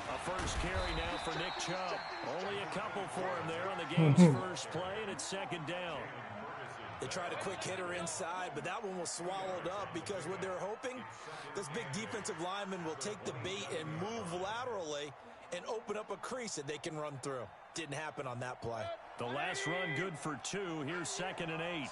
A first carry now for Nick Chubb. Only a couple for him there on the game's first play, and it's second down. They tried a quick hitter inside, but that one was swallowed up because what they're hoping, this big defensive lineman will take the bait and move laterally and open up a crease that they can run through. Didn't happen on that play. The last run good for 2. Here's 2nd and 8.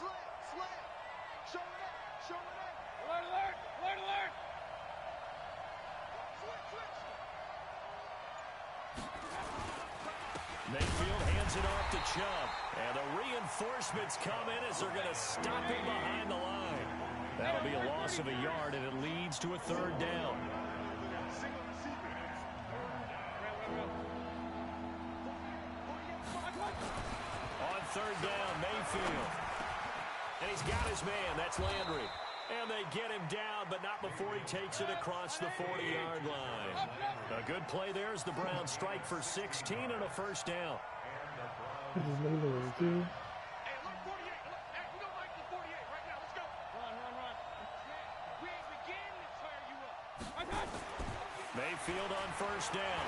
Mayfield hands it off to Chubb. And the reinforcements come in as they're going to stop him behind the line. That'll be a loss of a yard, and it leads to a 3rd down. On 3rd down, Mayfield. And he's got his man. That's Landry. And they get him down, but not before he takes it across the 40-yard line. A good play there as the Browns strike for 16 and a 1st down. Mayfield on 1st down.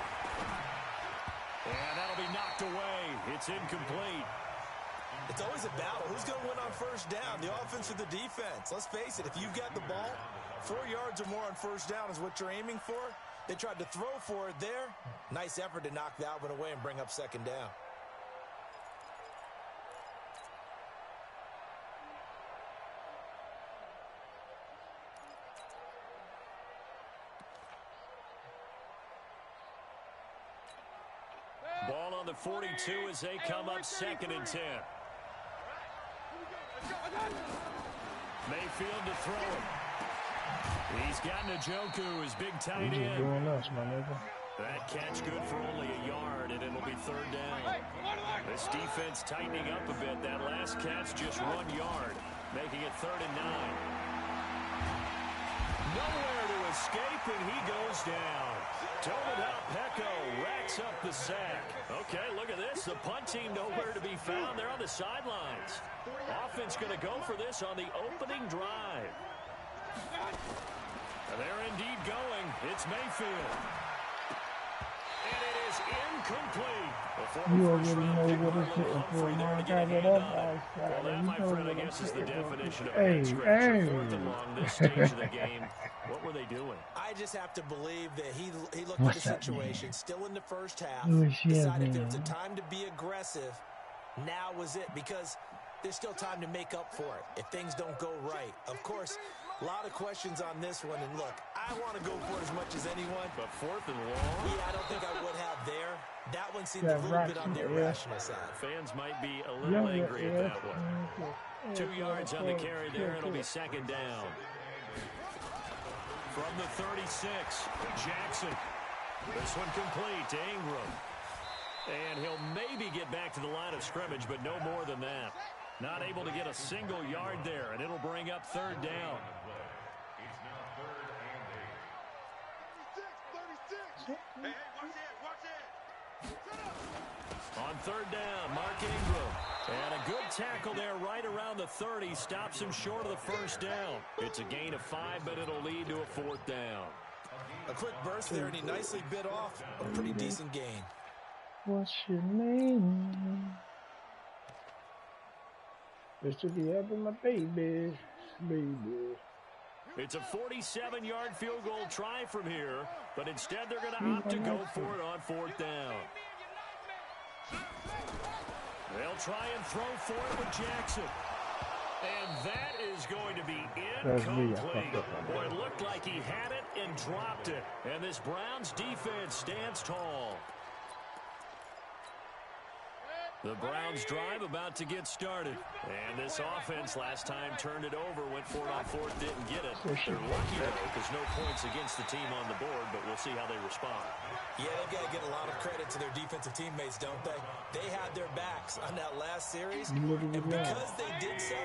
And that'll be knocked away. It's incomplete. It's always a battle. Who's going to win on 1st down? The offense or the defense? Let's face it, if you've got the ball, 4 yards or more on 1st down is what you're aiming for. They tried to throw for it there. Nice effort to knock that one away and bring up 2nd down. Ball on the 42 as they come up 2nd and 10. Mayfield to throw it. He's got Njoku, his big tight end. That catch good for only a yard, and it'll be 3rd down. This defense tightening up a bit. That last catch just 1 yard, making it 3rd and 9. Nowhere to escape, and he goes down. Toledal Pecco racks up the sack. Okay, look at this. The punt team nowhere to be found. They're on the sidelines. Offense going to go for this on the opening drive. And they're indeed going. It's Mayfield. And it is incomplete. You already know what it's hitting for. Man, got it up. Well, that, my friend, I guess is the definition of a scrimmage. 4th and long, this stage of the game. What were they doing? I just have to believe that he looked at the situation, still in the 1st half, decided if it was a time to be aggressive, now was it, because there's still time to make up for it if things don't go right. Of course, a lot of questions on this one, and look, I want to go for it as much as anyone. But 4th and long? Yeah, I don't think I would have there. That one seemed a little bit on the irrational side. Fans might be a little angry at that one. 2 yards on the carry there, it'll be 2nd down. From the 36, Jackson. This one complete to Ingram. And he'll maybe get back to the line of scrimmage, but no more than that. Not able to get a single yard there, and it'll bring up 3rd down. On 3rd down, Mark Ingram. And a good tackle there right around the 30. Stops him short of the 1st down. It's a gain of 5, but it'll lead to a 4th down. A quick burst there, and he nicely bit off a pretty decent gain. What's your name? This should be having my baby. It's a 47-yard field goal try from here, but instead they're going to opt to go for it on 4th down. They'll try and throw for it with Jackson. And that is going to be incomplete. Boy, it looked like he had it and dropped it. And this Browns defense stands tall. The Browns drive about to get started. And this offense last time turned it over, went for it on 4th, didn't get it. They're lucky, though, because no points against the team on the board, but we'll see how they respond. Yeah, they've got to get a lot of credit to their defensive teammates, don't they? They had their backs on that last series, and because they did so,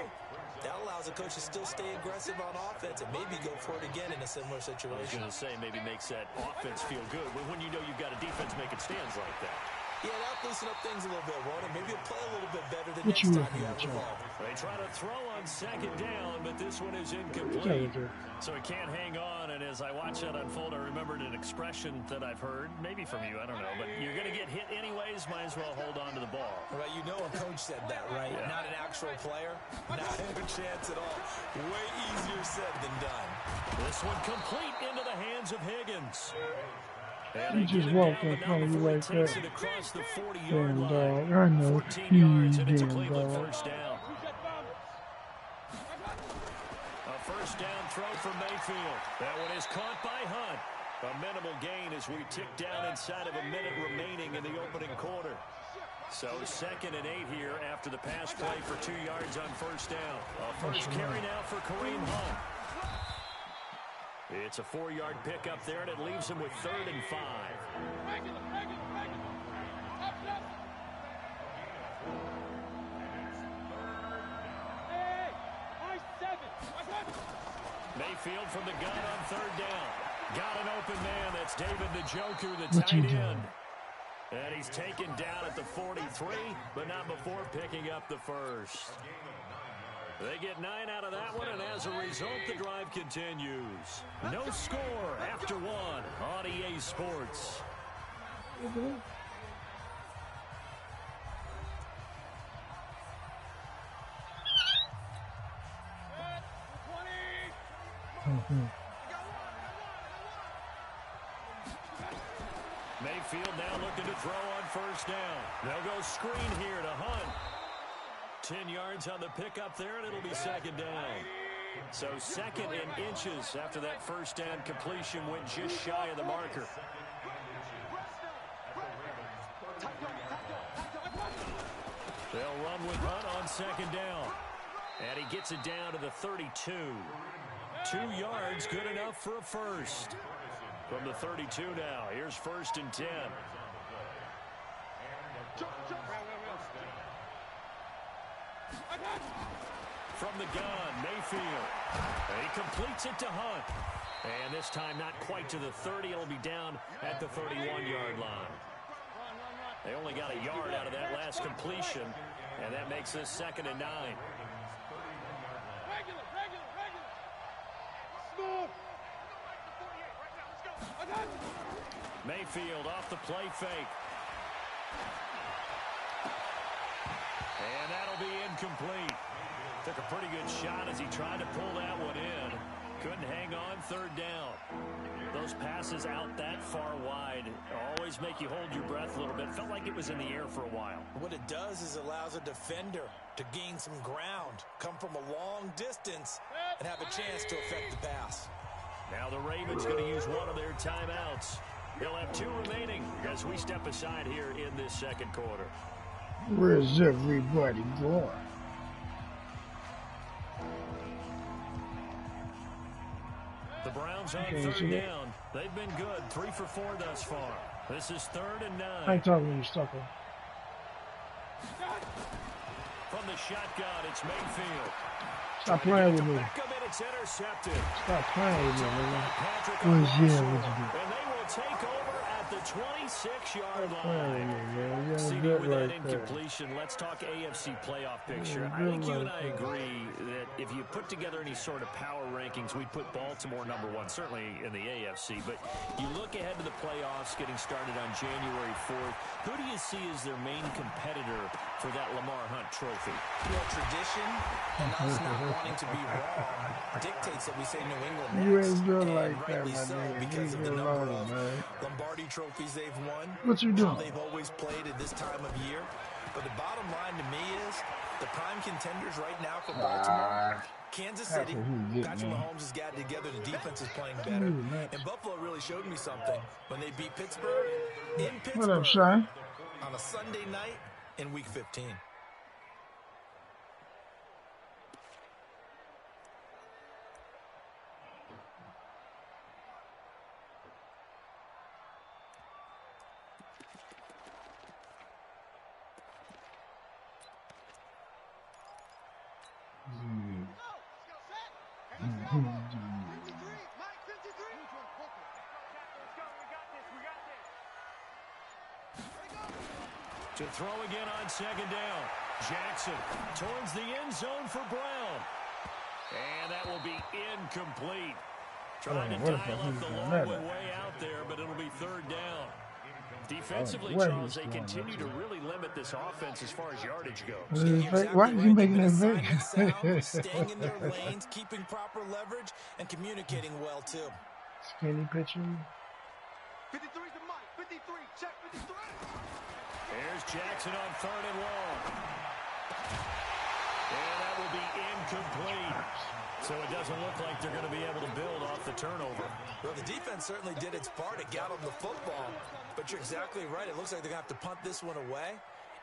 that allows the coach to still stay aggressive on offense and maybe go for it again in a similar situation. I was going to say maybe makes that offense feel good, but when you know you've got a defense making stands like that. Yeah, that'll loosen up things a little bit, won't it? Maybe you'll play a little bit better the next time you have the ball. They try to throw on second down, but this one is incomplete. So he can't hang on, and as I watch that unfold, I remembered an expression that I've heard, maybe from you, I don't know, but you're going to get hit anyways, might as well hold on to the ball. Well, you know a coach said that, right? Yeah. Not an actual player. Not a chance at all. Way easier said than done. This one complete into the hands of Higgins. He just walked in front of you like that. Across the 40-yard damn line. dog, I know. 14 yards, and it's a Damn Cleveland dog. first down. A first down throw for Mayfield. That one is caught by Hunt. A minimal gain as we tick down inside of a minute remaining in the opening quarter. So 2nd and 8 here after the pass play for 2 yards on first down. A first carry now for Kareem Hunt. It's a 4-yard pickup there, and it leaves him with 3rd and 5. Mayfield from the gun on 3rd down. Got an open man. That's David Njoku, the tight end. And he's taken down at the 43, but not before picking up the first. They get 9 out of that one, and as a result, the drive continues. No score after 1 on EA Sports. Mayfield now looking to throw on first down. They'll go screen here to Hunt. 10 yards on the pickup there, and it'll be 2nd down. So 2nd in inches after that first down completion went just shy of the marker. They'll run with Hunt on 2nd down. And he gets it down to the 32. 2 yards, good enough for a first. From the 32 now, here's 1st and 10. From the gun, Mayfield. He completes it to Hunt. And this time not quite to the 30. It'll be down at the 31-yard line. They only got a yard out of that last completion, and that makes this 2nd and 9. Mayfield off the play fake. And that'll be incomplete. Took a pretty good shot as he tried to pull that one in. Couldn't hang on 3rd down. Those passes out that far wide always make you hold your breath a little bit. Felt like it was in the air for a while. What it does is allows a defender to gain some ground, come from a long distance, and have a chance to affect the pass. Now the Ravens going to use one of their timeouts. They'll have 2 remaining as we step aside here in this 2nd quarter. Where's everybody going? The Browns on 3rd down. They've been good. 3 for 4 thus far. This is 3rd and 9. I ain't talking to you, Stucker. From the shotgun, it's Mayfield. Stop playing with me. It's intercepted. Stop playing with me, nigga. And they will take over at the 26-yard line. CD, with that incompletion, let's talk AFC playoff picture. I think you and I agree that if you put together any sort of power rankings, we'd put Baltimore #1, certainly in the AFC. But you look ahead to the playoffs getting started on January 4th. Who do you see as their main competitor for that Lamar Hunt trophy? Well, tradition and us not wanting to be wrong dictates that we say New England next. You ain't doing like that, rightly my so, nigga. because You of the go number alone, of man. Lombardi trophies they've won. What you doing? How they've always played at this time of year. But the bottom line to me is the prime contenders right now for Baltimore, Kansas City. Patrick Mahomes has got it together. The defense is playing better. And Buffalo really showed me something when they beat Pittsburgh in Pittsburgh What up, Shy? on a Sunday night in Week 15. To throw again on second down. Jackson towards the end zone for Brown. And that will be incomplete. Trying to dial up the long way out there, but it'll be third down. Defensively, Charles, they continue to really limit this offense as far as yardage goes. Exactly. Why is he making that sound, staying in their lanes, keeping proper leverage, and communicating well, too. Skinny pitcher. 53's the mic. 53. Check 53. There's Jackson on third and long. And that will be incomplete. So it doesn't look like they're going to be able to build off the turnover. Well, the defense certainly did its part to get them the football. But you're exactly right. It looks like they're going to have to punt this one away.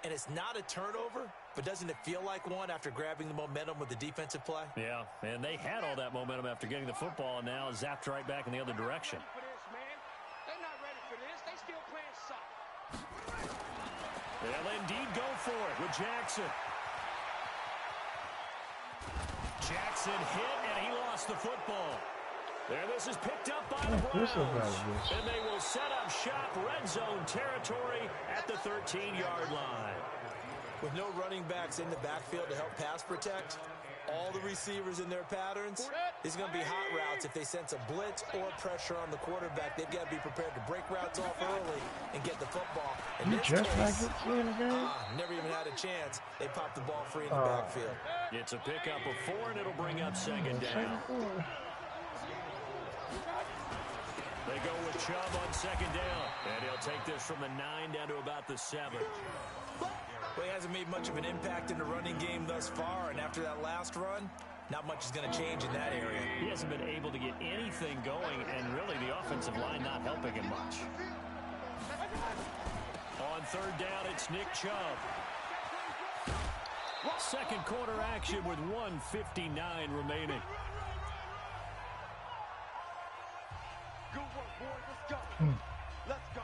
And it's not a turnover, but doesn't it feel like one after grabbing the momentum with the defensive play? Yeah, and they had all that momentum after getting the football, and now zapped right back in the other direction. They're not ready for this. They still playing soft. They'll indeed go for it with Jackson. Jackson hit, and he lost the football. There, this is picked up by the Browns. And they will set up shop, red zone territory at the 13-yard line. With no running backs in the backfield to help pass protect, all the receivers in their patterns, there's going to be hot routes if they sense a blitz or pressure on the quarterback. They've got to be prepared to break routes off early and get the football. In this case, never even had a chance. They popped the ball free in the backfield. It's a pickup of 4, and it'll bring up second down. They go with Chubb on second down. And he'll take this from the 9 down to about the 7. Well, he hasn't made much of an impact in the running game thus far, and after that last run, not much is going to change in that area. He hasn't been able to get anything going, and really the offensive line not helping him much. On third down, it's Nick Chubb. Second quarter action with 1:59 remaining. Good work, boys. Let's go. Let's go.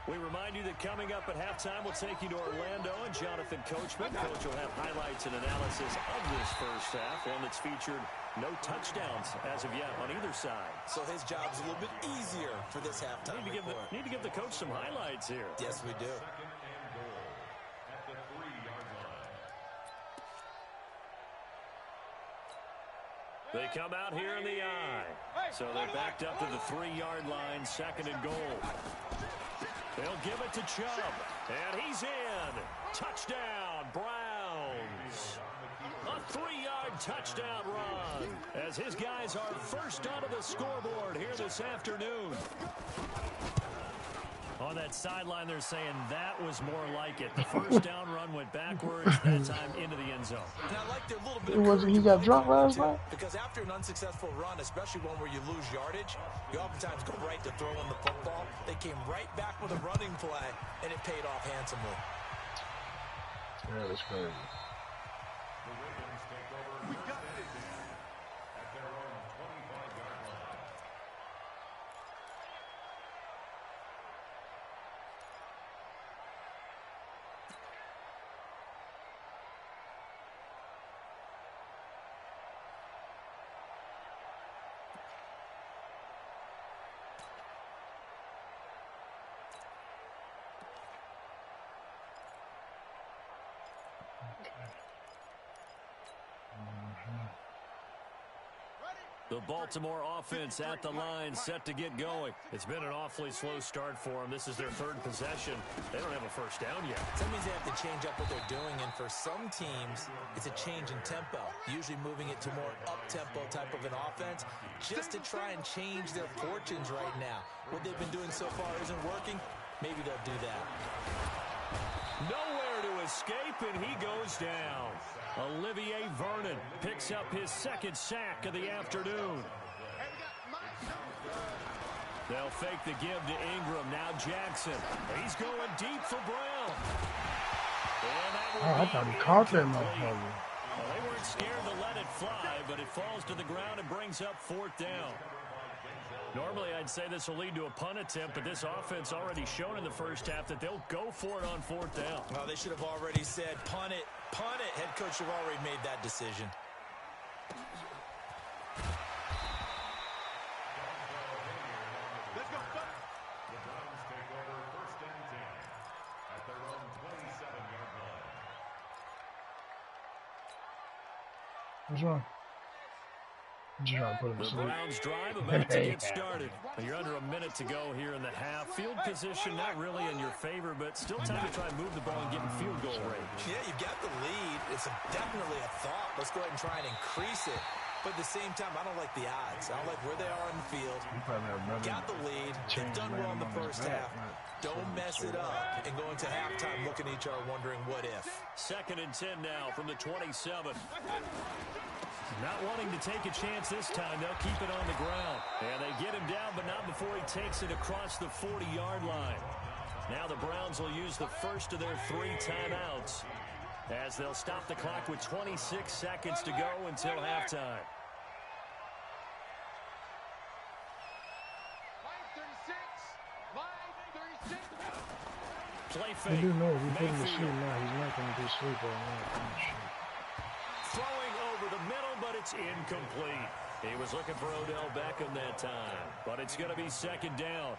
We remind you that coming up at halftime, we'll take you to Orlando, and Jonathan Coachman. Coach will have highlights and analysis of this first half, one that's featured no touchdowns as of yet on either side. So his job's a little bit easier for this halftime report. Need to give the coach some highlights here. Yes, we do. They come out here in the eye. So they're backed up to the 3-yard line, second and goal. They'll give it to Chubb, and he's in. Touchdown, Browns. A 3-yard touchdown run as his guys are first onto the scoreboard here this afternoon. On that sideline, they're saying that was more like it. The first down run went backwards, that time into the end zone. And I like their little bit it wasn't he got dropped last night? Because after an unsuccessful run, especially one where you lose yardage, you oftentimes go right to throwing the football. They came right back with a running play, and it paid off handsomely. That was crazy. We got this. The Baltimore offense at the line, set to get going. It's been an awfully slow start for them. This is their third possession. They don't have a first down yet. That means they have to change up what they're doing, and for some teams, it's a change in tempo, usually moving it to more up-tempo type of an offense, just to try and change their fortunes right now. What they've been doing so far isn't working. Maybe they'll do that. Nowhere to escape, and he goes down. Olivier Vernon picks up his second sack of the afternoon. They'll fake the give to Ingram. Now Jackson. He's going deep for Brown. I thought he caught that motherfucker. Well, they weren't scared to let it fly, but it falls to the ground and brings up fourth down. Normally, I'd say this will lead to a punt attempt, but this offense already shown in the first half that they'll go for it on 4th down. Well, they should have already said, punt it, punt it. Head coach should have already made that decision. Let's go. The Browns take over 1st and 10 at their own 27-yard line. What's wrong? Just trying to put him to The sleep. Browns drive about to get started. You're under a minute to go here in the half. Field position not really in your favor, but still time to try and move the ball and get in field goal range. Yeah, you've got the lead. It's definitely a thought. Let's go ahead and try and increase it. But at the same time, I don't like the odds. I don't like where they are on the field. Got the lead. They've done well in the first half. Don't mess it up and go into halftime looking at each other wondering what if. 2nd and 10 now from the 27. Not wanting to take a chance this time, they'll keep it on the ground. And they get him down, but not before he takes it across the 40-yard line. Now the Browns will use the first of their 3 timeouts as they'll stop the clock with 26 seconds to go until halftime. 5:36. Play I fake. do know if you put him to Mayfield. sleep now, he's not going to be asleep all night. Throwing over the middle, but it's incomplete. He was looking for Odell Beckham that time, but it's going to be 2nd down.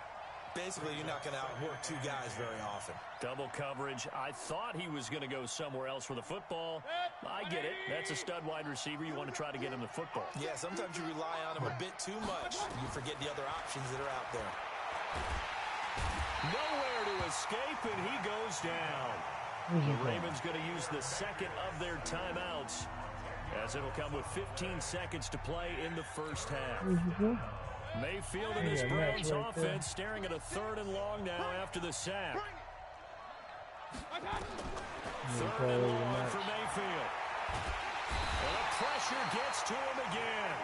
Basically, you're not going to outwork 2 guys very often. Double coverage. I thought he was going to go somewhere else for the football. I get it. That's a stud wide receiver. You want to try to get him the football. Yeah, sometimes you rely on him a bit too much. You forget the other options that are out there. Nowhere to escape, and he goes down. The Ravens going to use the 2nd of their timeouts, as it'll come with 15 seconds to play in the first half. Mayfield and his Browns offense staring at a 3rd and long now after the sack. 3rd and long for Mayfield. And the pressure gets to him again.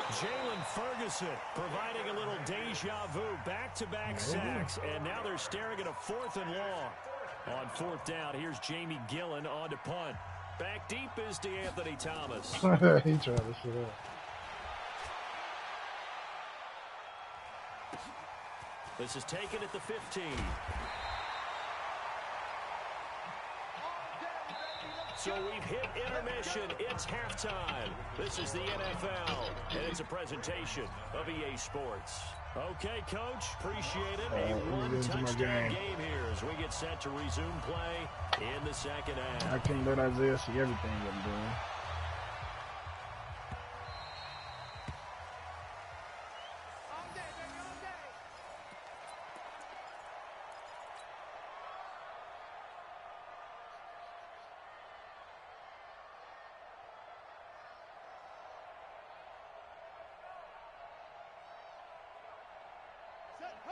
Jalen Ferguson providing a little deja vu, back-to-back sacks, and now they're staring at a 4th and long. On 4th down, here's Jamie Gillen on to punt. Back deep is DeAnthony Thomas. He tried to sit up. This is taken at the 15. So we've hit intermission. It's halftime. This is the NFL, and it's a presentation of EA Sports. Okay, Coach, appreciate it. A one-touchdown game here as we get set to resume play in the 2nd half. I can't let Isaiah see everything I'm doing.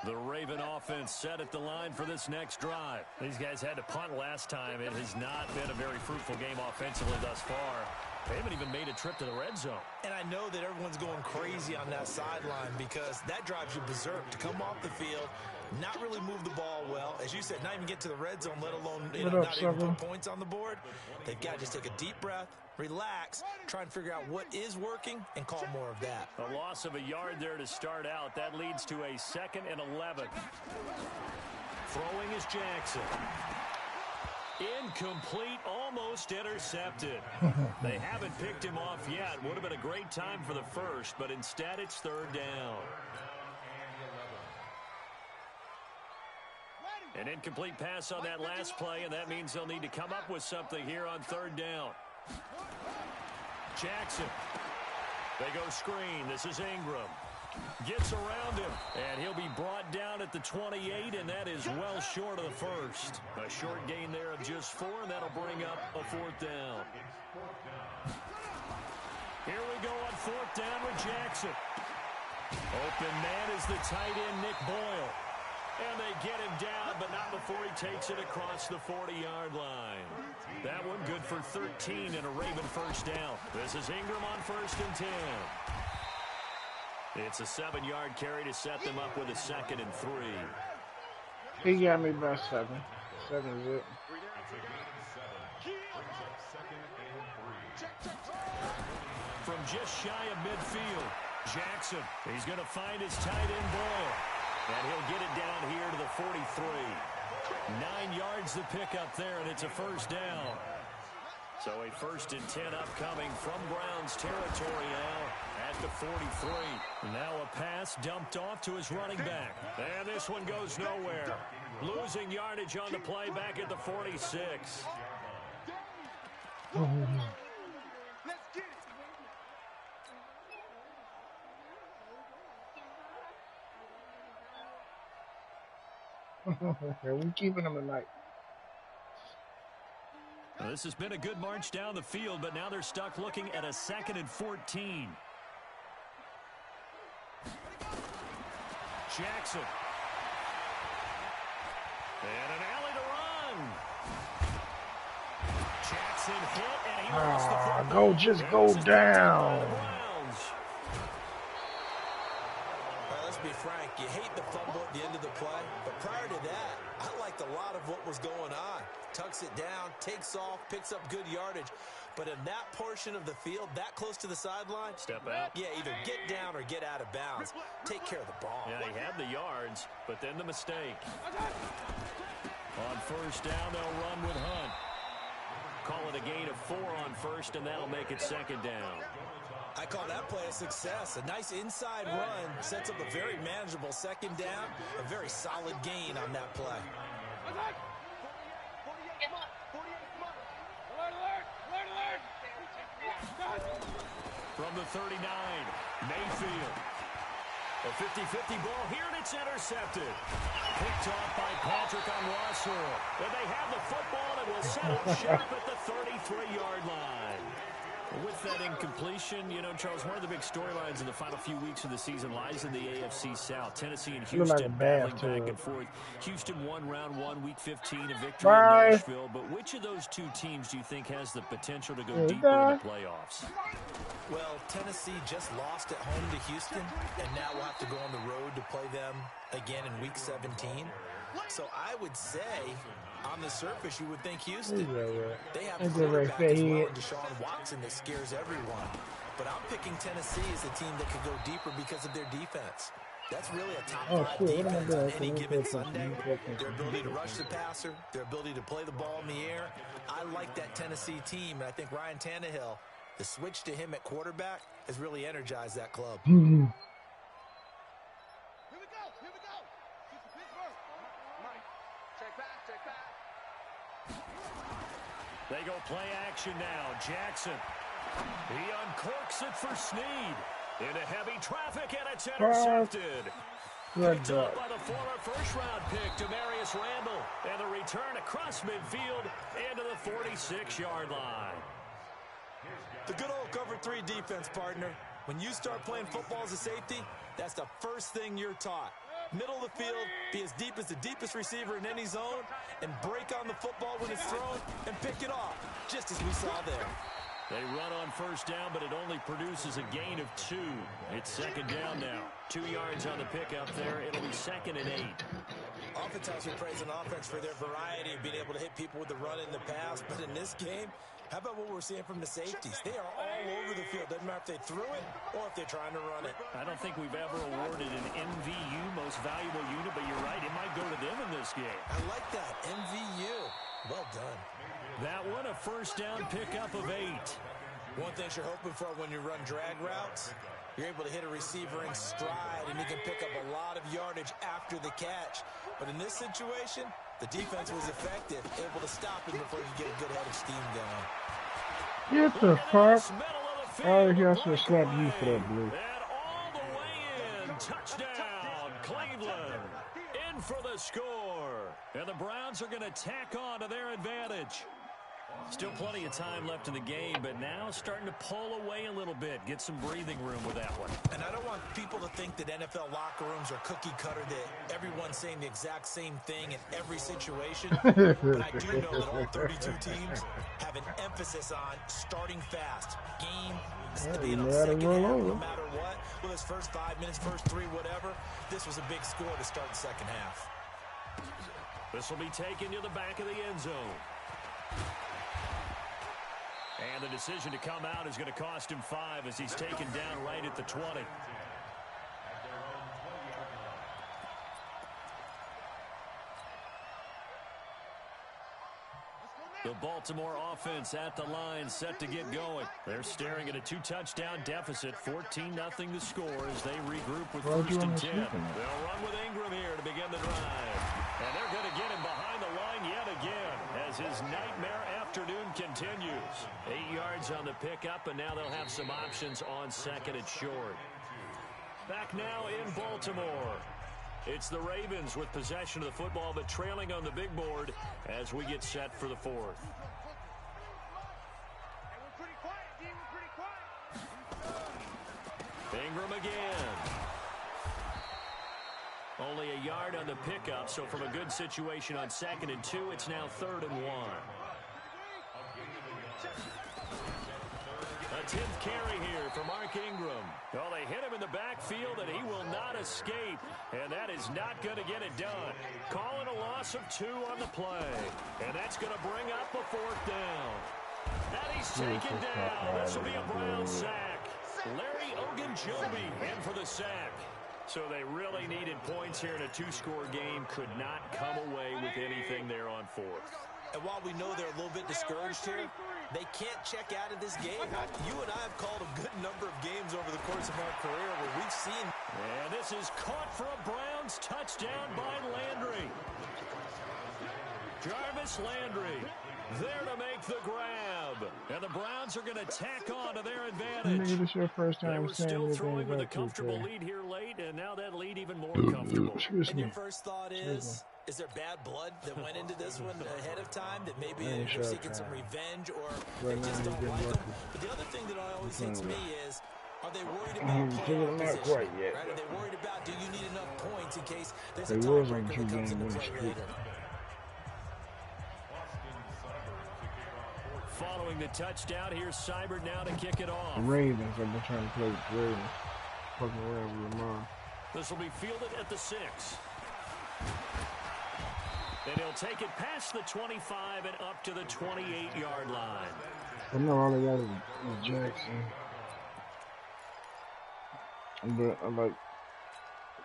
The Raven offense set at the line for this next drive. These guys had to punt last time. It has not been a very fruitful game offensively thus far. They haven't even made a trip to the red zone. And I know that everyone's going crazy on that sideline because that drives you berserk to come off the field, not really move the ball well. As you said, not even get to the red zone, let alone not even put points on the board. They've got to just take a deep breath, relax, try and figure out what is working, and call more of that. A loss of a yard there to start out. That leads to a 2nd and 11. Throwing is Jackson. Incomplete, almost intercepted. They haven't picked him off yet. Would have been a great time for the first, but instead it's 3rd down. An incomplete pass on that last play, and that means they'll need to come up with something here on 3rd down. Jackson. They go screen. This is Ingram. Gets around him, and he'll be brought down at the 28, and that is well short of the first. A short gain there of just 4, and that'll bring up a 4th down. Here we go on 4th down with Jackson. Open man is the tight end, Nick Boyle. And they get him down, but not before he takes it across the 40-yard line. That one good for 13 and a Raven 1st down. This is Ingram on 1st and 10. It's a 7-yard carry to set them up with a 2nd and 3. He got me by 7. 7 is it. From just shy of midfield, Jackson, he's going to find his tight end Boyle. And he'll get it down here to the 43. 9 yards to pick up there, and it's a first down. So a 1st and 10 upcoming from Browns territory now at the 43. Now a pass dumped off to his running back. And this one goes nowhere. Losing yardage on the play back at the 46. We keeping them tonight. Well, this has been a good march down the field, but now they're stuck looking at a 2nd and 14. Jackson. And an alley to run. Jackson hit, and he lost the football. Go down. Let's be frank, you hate the fumble at the end of the play, but prior to that, I liked a lot of what was going on. Tucks it down, takes off, picks up good yardage. But in that portion of the field, that close to the sideline, step out. Yeah, either get down or get out of bounds. Take care of the ball. Yeah, he had the yards, but then the mistake. On first down, they'll run with Hunt. Call it a gain of 4 on first, and that'll make it 2nd down. I call that play a success. A nice inside run sets up a very manageable 2nd down. A very solid gain on that play. From the 39, Mayfield. A 50-50 ball here, and it's intercepted. Picked off by Patrick on Russell. And they have the football, and it will set up shop at the 33-yard line. With that incompletion, you know, Charles, one of the big storylines in the final few weeks of the season lies in the AFC South. Tennessee and Houston battling back and forth. Houston won round 1, week 15, a victory in Nashville. But which of those two teams do you think has the potential to go deeper in the playoffs? Well, Tennessee just lost at home to Houston, and now we'll have to go on the road to play them again in week 17. So I would say, on the surface, you would think Houston. They have a quarterback as well, Deshaun Watson, that scares everyone. But I'm picking Tennessee as a team that could go deeper because of their defense. That's really a top 5 defense on any given Sunday. Their ability to rush the passer, their ability to play the ball in the air. I like that Tennessee team, and I think Ryan Tannehill, the switch to him at quarterback, has really energized that club. They go play action now. Jackson. He uncorks it for Snead. Into heavy traffic, and it's intercepted. Picked up by the former first-round pick, Demarius Randall. And the return across midfield into the 46-yard line. The good old cover 3 defense, partner. When you start playing football as a safety, that's the first thing you're taught. Middle of the field, be as deep as the deepest receiver in any zone, and break on the football when it's thrown and pick it off, just as we saw there. They run on first down, but it only produces a gain of 2. It's 2nd down now. 2 yards on the pickup there. It'll be 2nd and 8. Oftentimes we praise an offense for their variety of being able to hit people with the run in the pass, but in this game, how about what we're seeing from the safeties? They are all over the field. Doesn't matter if they threw it or if they're trying to run it. I don't think we've ever awarded an MVU, most valuable unit, but you're right. It might go to them in this game. I like that. MVU. Well done. That one, a first down pickup of 8. One thing you're hoping for when you run drag routes, you're able to hit a receiver in stride, and you can pick up a lot of yardage after the catch. But in this situation, the defense was effective, able to stop him before you get a good head of steam going. Get the fuck. Oh, he has to slap you for that, Blue. And all the way in. Touchdown, Cleveland. In for the score. And the Browns are going to tack on to their advantage. Still plenty of time left in the game, but now starting to pull away a little bit. Get some breathing room with that one. And I don't want people to think that NFL locker rooms are cookie cutter, that everyone's saying the exact same thing in every situation. But I do know that all 32 teams have an emphasis on starting fast. Game, second half, no matter what. Well, this first 5 minutes, first 3, whatever, this was a big score to start the second half. This will be taken to the back of the end zone. And the decision to come out is going to cost him 5 as he's taken down right at the 20. The Baltimore offense at the line, set to get going. They're staring at a 2-touchdown deficit, 14-0 the score as they regroup with 1st and 10. They'll run with Ingram here to begin the drive. And they're going to get him behind the line yet again as his nightmare afternoon continues. 8 yards on the pickup, and now they'll have some options on 2nd and short. Back now in Baltimore. It's the Ravens with possession of the football, but trailing on the big board as we get set for the 4th. Ingram again. Only a yard on the pickup, so from a good situation on 2nd and 2, it's now 3rd and 1. A 10th carry here for Mark Ingram. Well, they hit him in the backfield, and he will not escape. And that is not going to get it done. Calling a loss of 2 on the play. And that's going to bring up a 4th down. And he's taken down. This will be a Brown sack. Larry Ogunjobi in for the sack. So they really needed points here in a 2-score game. Could not come away with anything there on 4th. And while we know they're a little bit discouraged here, they can't check out of this game. You and I have called a good number of games over the course of our career where we've seen. And this is caught for a Browns touchdown by Landry. Jarvis Landry there to make the grab. And the Browns are going to tack on to their advantage. This is your first time they were still throwing with a comfortable lead here late, and now that lead even more comfortable. And your first thought is there bad blood that went into this one ahead of time, that maybe they're seeking some revenge, or they just don't like them? But the other thing that always hits me is, are they worried about playoff position? Right? Are they worried about, do you need enough points in case there's a tiebreaker that comes into play later? Following the touchdown, here's Seibert now to kick it off. The Ravens, I've been trying to play the Ravens. Fucking around with your mom. This will be fielded at the 6. And he'll take it past the 25 and up to the 28-yard line. I know all they got is Jackson. But I like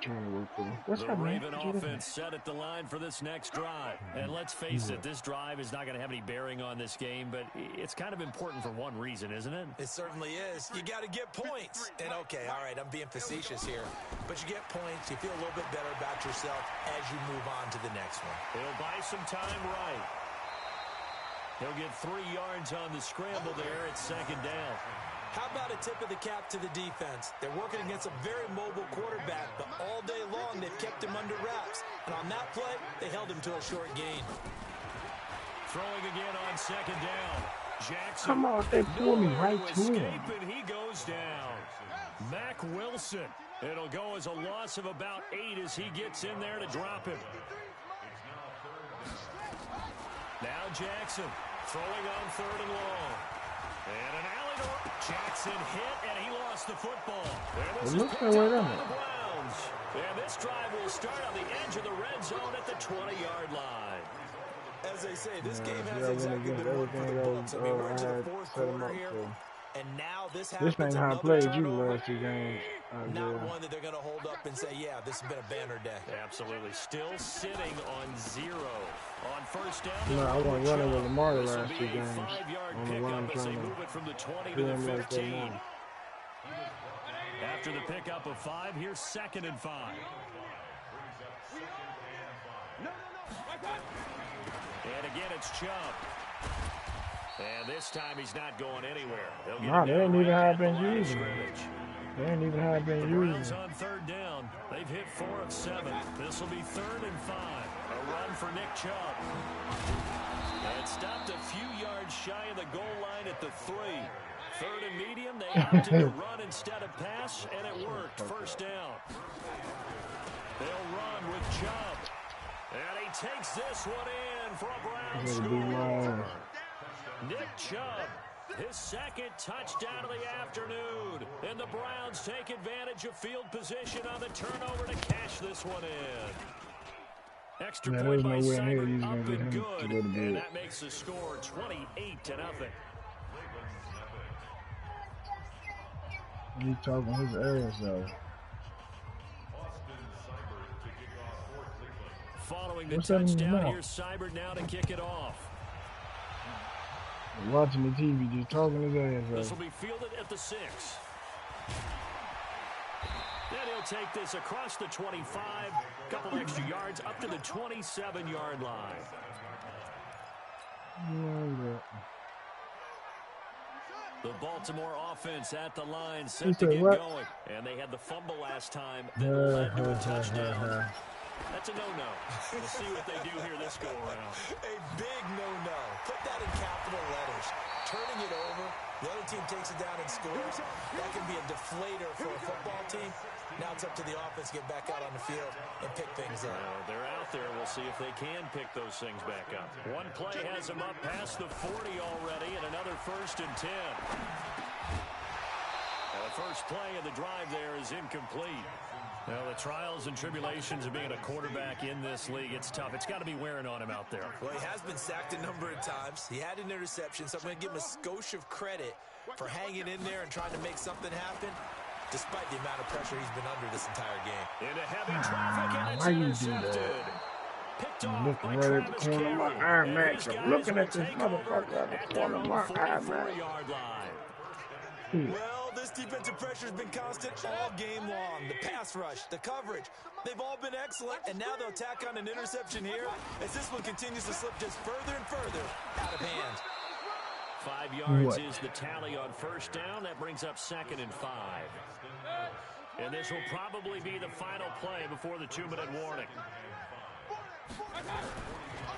trying to work for them. What's the Raven offense set at the line for this next drive. And let's face it, this drive is not going to have any bearing on this game, but it's kind of important for one reason, isn't it? It certainly is. You got to get points. And okay, all right, I'm being facetious here, but you get points, you feel a little bit better about yourself as you move on to the next one. He'll buy some time right. He'll get 3 yards on the scramble there at 2nd down. How about a tip of the cap to the defense? They're working against a very mobile quarterback, but all day long they've kept him under wraps. And on that play, they held him to a short gain. Throwing again on 2nd down. Jackson. Come on, they pull me right to him. And he goes down. Mac Wilson. It'll go as a loss of about 8 as he gets in there to drop him. Now Jackson throwing on 3rd and long. And an alley to Jackson hit, and he lost the football. And this is picked up by the Browns. And this drive will start on the edge of the red zone at the 20-yard line. As they say, this game has exactly been working for the Bucs. I mean, we're into the 4th quarter here. And now this happens. This ain't how I played you the last 2 games. Not one that they're going to hold up and say, yeah, this has been a banner day. Absolutely. Still sitting on 0. On 1st down. No, I wasn't running with Lamar the last 2 games. 5-yard pickup as they move it from the 20 to the 15. After the pickup of 5, here's 2nd and 5. And again, it's Chubb. And this time he's not going anywhere. No, they ain't even how I've been using it. They ain't even how I've been using it. On 3rd down. They've hit 4 of 7. This will be 3rd and 5. A run for Nick Chubb. And stopped a few yards shy of the goal line at the 3. 3rd and medium. They opted to run instead of pass, and it worked. 1st down. They'll run with Chubb. And he takes this one in for a Brown score. Nick Chubb, his 2nd touchdown of the afternoon. And the Browns take advantage of field position on the turnover to cash this one in. Extra point by Seibert, up and good. And that makes the score 28-0. He talking his ass though. Following the touchdown, here's Seibert now to kick it off. Watching the TV, just talking his ass though. This will be fielded at the 6. Then he'll take this across the 25, couple extra yards up to the 27-yard line. The Baltimore offense at the line, set to get going. And they had the fumble last time that led to a touchdown. That's a no-no. We'll see what they do here this go-around. A big no-no. Put that in capital letters. Turning it over, the other team takes it down and scores. That can be a deflator for a football team. Now it's up to the offense to get back out on the field and pick things up. They're out there. We'll see if they can pick those things back up. One play has them up past the 40 already, and another 1st and 10. Now the first play of the drive there is incomplete. Well, the trials and tribulations of being a quarterback in this league, it's tough. It's got to be wearing on him out there. Well, he has been sacked a number of times. He had an interception, so I'm going to give him a skosh of credit for hanging in there and trying to make something happen, despite the amount of pressure he's been under this entire game. Into heavy traffic, and it's intercepted. Picked off looking by right at the Travis corner of my Carey. eye, Max. I'm looking at this motherfucker at the corner of my eye, Max. Well, this defensive pressure has been constant all game long. The pass rush, the coverage, they've all been excellent, and now they'll tack on an interception here as this one continues to slip just further and further out of hand. 5 yards is the tally on 1st down. That brings up 2nd and 5. And this will probably be the final play before the 2-minute warning.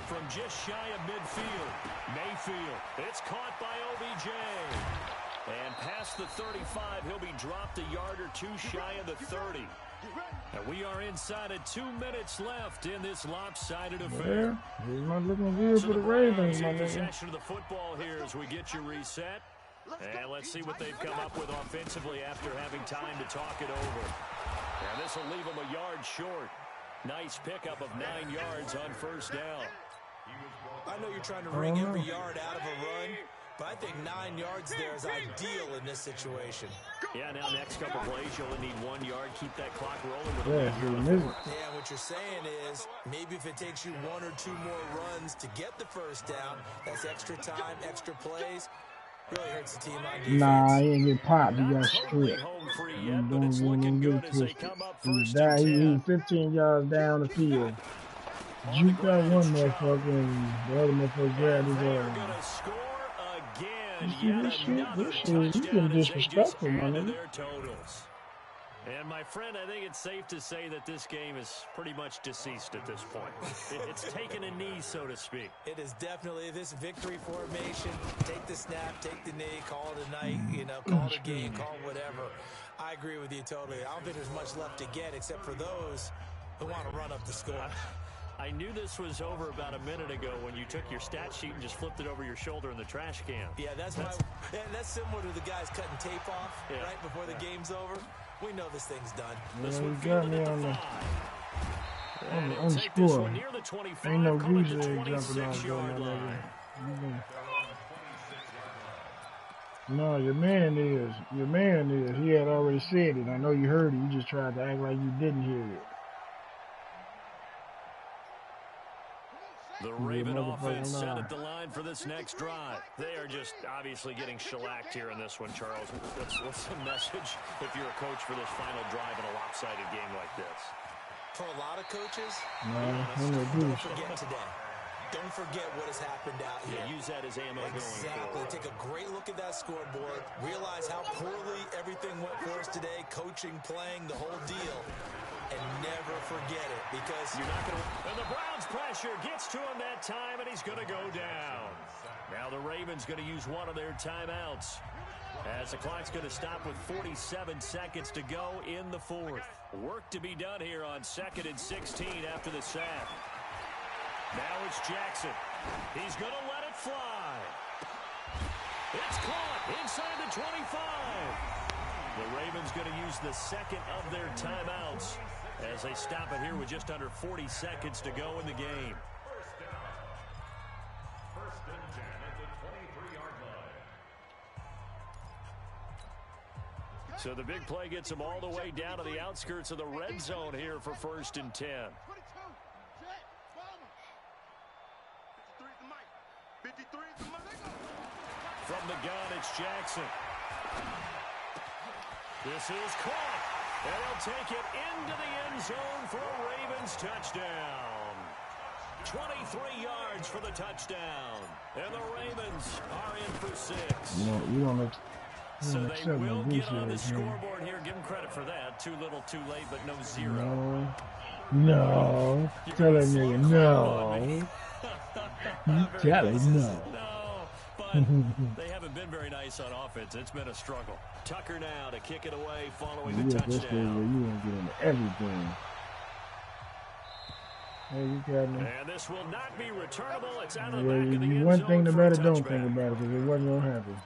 From just shy of midfield, Mayfield. It's caught by OBJ. And past the 35, he'll be dropped a yard or two shy of the 30. And we are inside of 2 minutes left in this lopsided affair. He's not looking good for the Ravens, my nigga. Possession of the football here as we get you reset. And let's see what they've come up with offensively after having time to talk it over. And this will leave them a yard short. Nice pickup of 9 yards on 1st down. I know you're trying to wring every yard out of a run, but I think 9 yards there is ideal in this situation. Yeah, now next couple plays, you'll only need 1 yard. Keep that clock rolling with Yeah, what you're saying is maybe if it takes you 1 or 2 more runs to get the 1st down, that's extra time, extra plays. Really hurts the team on defense. Nah, he ain't get popped. He got totally stripped. Home free yet, but it's looking good as they come up 1st and 10. He's 15 yards down the field. Juke that one motherfucker, and the other motherfucker grabbed his arm. You see this shit? You been disrespectful, my nigga. And my friend, I think it's safe to say that this game is pretty much deceased at this point. It's taken a knee, so to speak. It is definitely this victory formation. Take the snap, take the knee, call it a night, call it a game, call it whatever. I agree with you totally. I don't think there's much left to get except for those who want to run up the score. I knew this was over about a minute ago when you took your stat sheet and just flipped it over your shoulder in the trash can. Yeah, that's similar to the guys cutting tape off right before the game's over. We know this thing's done. This you one got me on the score. Ain't no goose egg jumping out there, my nigga. No, your man is. He had already said it. I know you heard it. You just tried to act like you didn't hear it. The Raven offense set at the line for this next drive. They are just obviously getting shellacked here in this one, Charles. What's the message if you're a coach for this final drive in a lopsided game like this? For a lot of coaches, don't forget today. Don't forget what has happened out here. Yeah, use that as ammo going forward. Exactly. Take a great look at that scoreboard. Realize how poorly everything went for us today. Coaching, playing, the whole deal. And never forget it, because you're not going to. And the Browns' pressure gets to him that time, and he's going to go down. Now the Ravens going to use one of their timeouts, as the clock's going to stop with 47 seconds to go in the 4th. Work to be done here on 2nd and 16 after the sack. Now it's Jackson. He's going to let it fly. It's caught inside the 25. The Ravens going to use the 2nd of their timeouts as they stop it here with just under 40 seconds to go in the game. First and 10 at the 23-yard line. So the big play gets him all the way down to the outskirts of the red zone here for 1st and 10. From the gun, it's Jackson. This is caught. And he'll take it into the end zone for a Ravens touchdown. 23 yards for the touchdown. And the Ravens are in for 6. You don't so they will get on the scoreboard here. Give them credit for that. Too little, too late, but no 0. No. Tell that nigga no. Tell him no. But they haven't been very nice on offense. It's been a struggle. Tucker now to kick it away following the touchdown. You won't get into everything. Hey, you got me. And this will not be returnable. It's out of the back of the end zone. One thing about it, don't think about it, because it wasn't going to happen.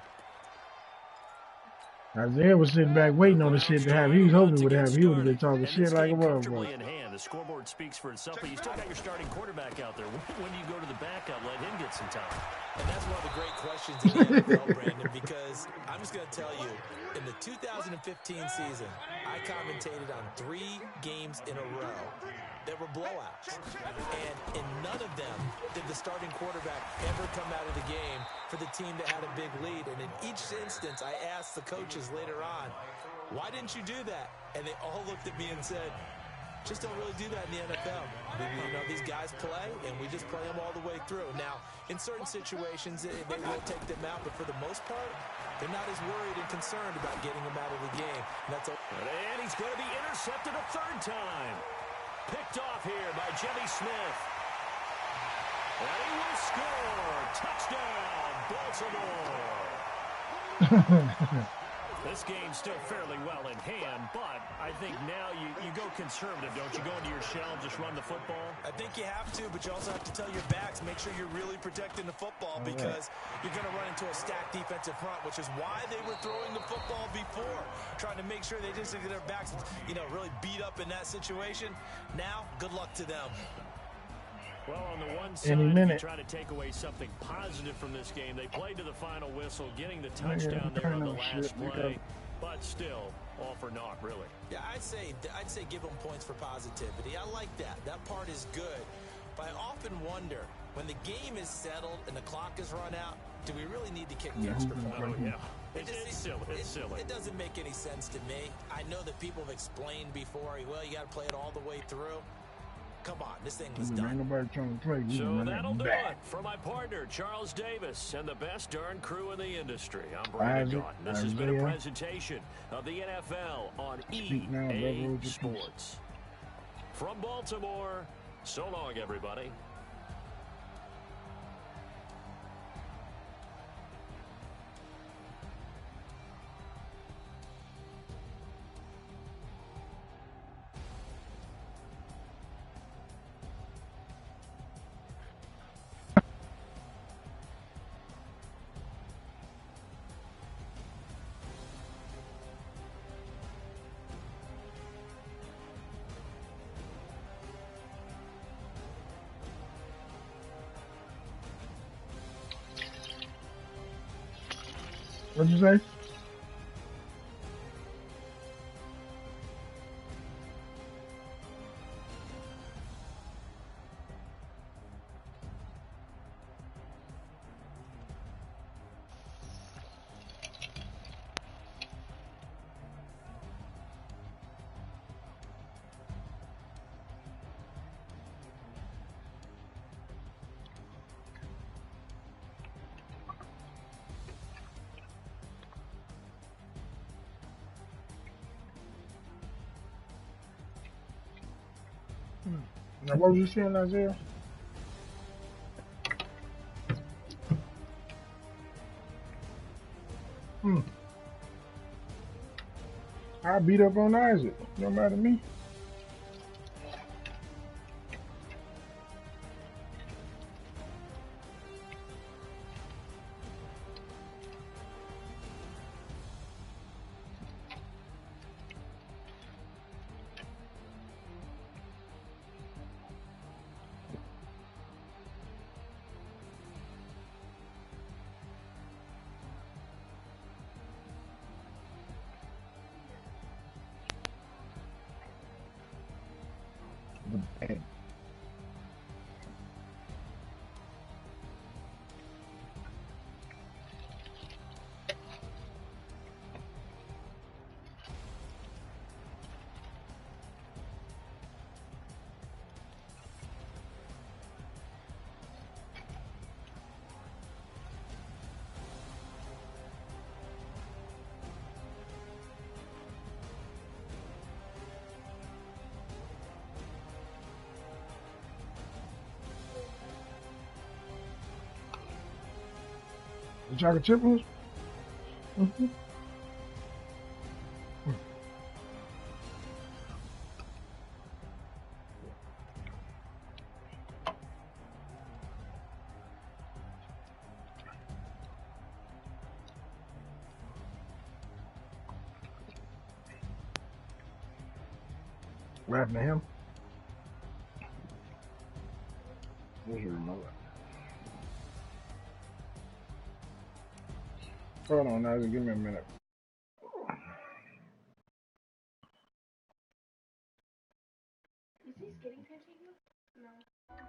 Isaiah was sitting back waiting on the shit to happen. He was hoping it would happen. He would have been talking shit like a motherfucker. The scoreboard speaks for itself, but you still got your starting quarterback out there. When do you go to the backup, let him get some time? And that's one of the great questions in the NFL, Brandon, because I'm just going to tell you, in the 2015 season, I commentated on 3 games in a row that were blowouts. And in none of them did the starting quarterback ever come out of the game for the team that had a big lead. And in each instance, I asked the coaches later on, why didn't you do that? And they all looked at me and said, just don't really do that in the NFL. You know, these guys play, and we just play them all the way through. Now, in certain situations, they will take them out, but for the most part, they're not as worried and concerned about getting them out of the game. And he's going to be intercepted a 3rd time. Picked off here by Jimmy Smith. And he will score. Touchdown, Baltimore. This game's still fairly well in hand, but I think now you go conservative, don't you? Go into your shell and just run the football? I think you have to, but you also have to tell your backs, make sure you're really protecting the football because you're going to run into a stacked defensive front, which is why they were throwing the football before, trying to make sure they just get their backs, really beat up in that situation. Now, good luck to them. Well, on the one side, if you try to take away something positive from this game, they played to the final whistle, getting the touchdown there on the last play, but still, all for naught, really. Yeah, I'd say give them points for positivity. I like that. That part is good. But I often wonder, when the game is settled and the clock is run out, do we really need to kick the extra point? Oh, yeah. It's silly. It's silly. It doesn't make any sense to me. I know that people have explained before, well, you got to play it all the way through. Come on, this thing was done. Nobody trying to play. So that'll do it for my partner, Charles Davis, and the best darn crew in the industry. I'm Brandon Gaughan. This has been a presentation of the NFL on EA Sports. From Baltimore, so long, everybody. What'd you say? Now, what were you saying, Isaiah? I beat up on Isaac. No matter me. Hey, the chocolate chip ones? Mm-hmm. What happened to him? Where's your remote? Hold on, now, give me a minute. Is he skating continue? No.